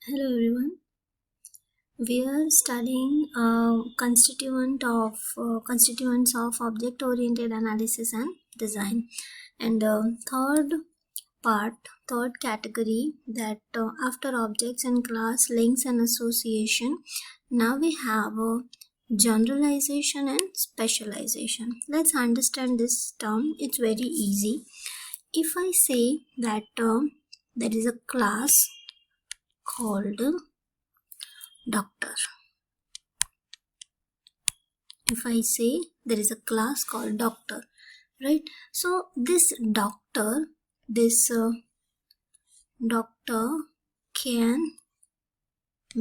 Hello everyone. We are studying constituents of object-oriented analysis and design, and third category that after objects and class links and association. Now we have generalization and specialization. Let's understand this term. It's very easy. If I say that there is a class called doctor. If I say there is a class called doctor, right? So this doctor can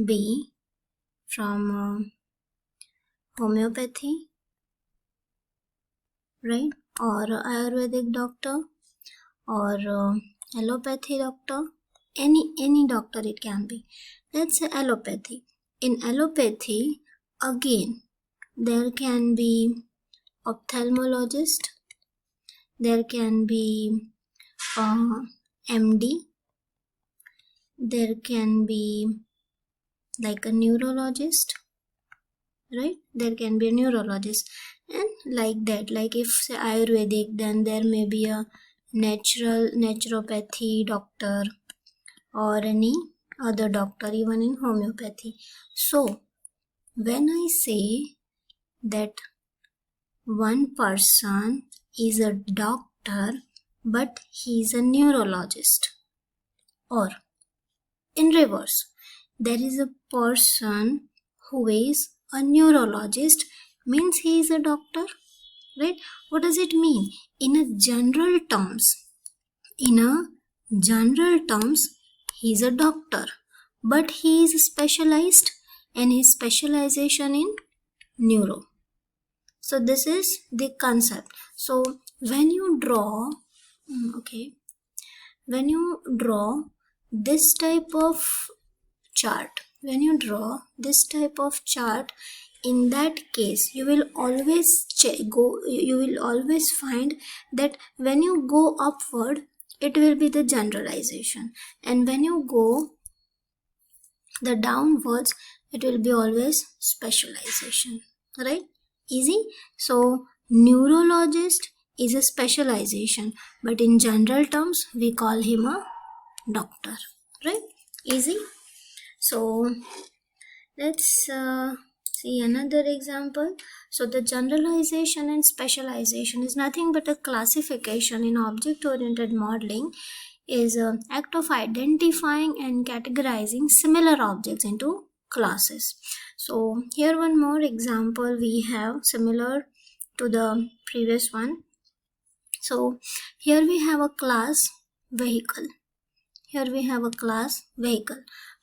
be from homeopathy, right? Or Ayurvedic doctor, or allopathy doctor. Any doctor it can be. Let's say allopathy. In allopathy, again, there can be ophthalmologist, there can be MD, there can be like a neurologist, right? There can be a neurologist, and like that. Like if say Ayurvedic, then there may be a naturopathy doctor or any other doctor, even in homeopathy. So when I say that one person is a doctor but he is a neurologist, or in reverse, there is a person who is a neurologist, means he is a doctor, right? What does it mean? In a general terms, he is a doctor, but he is specialized, and his specialization in neuro. So this is the concept. So when you draw this type of chart, in that case you will always find that when you go upward, it will be the generalization, and when you go the downwards, it will be always specialization, right? Easy. So neurologist is a specialization, but in general terms we call him a doctor, right? Easy. So let's see another example. So the generalization and specialization is nothing but a classification in object-oriented modeling, is an act of identifying and categorizing similar objects into classes. So here one more example we have similar to the previous one. So here we have a class vehicle.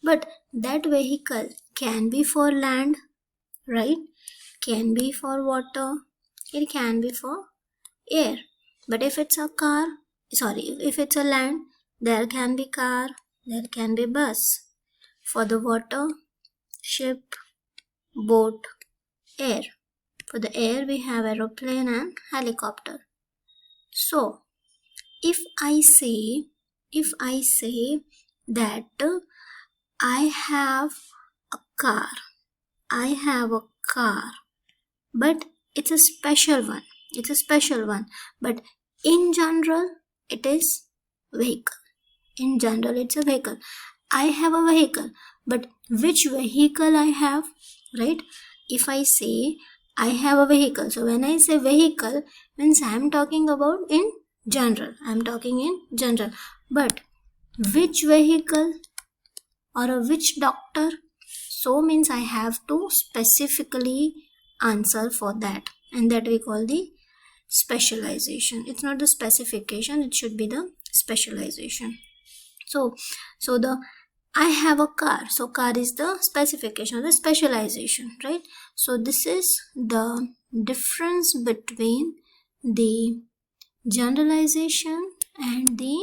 But that vehicle can be for land, right? Can be for water, it can be for air. But if it's a land, there can be car, there can be bus. For the water, ship, boat, air. For the air, we have aeroplane and helicopter. So if I say that I have a car, but it's a special one, but in general it is vehicle. In general it's a vehicle. I have a vehicle, but which vehicle I have, right? If I say I have a vehicle, so when I say vehicle, means I am talking about in general. But which vehicle or which doctor, so means I have to specifically answer for that, and that we call the specialization. It's not the specification, it should be the specialization. So the I have a car, so car is the specification, the specialization, right? So this is the difference between the generalization and the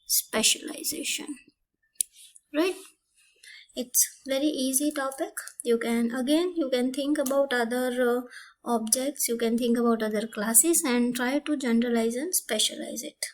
specialization, right? It's very easy topic. You can think about other objects, you can think about other classes and try to generalize and specialize it.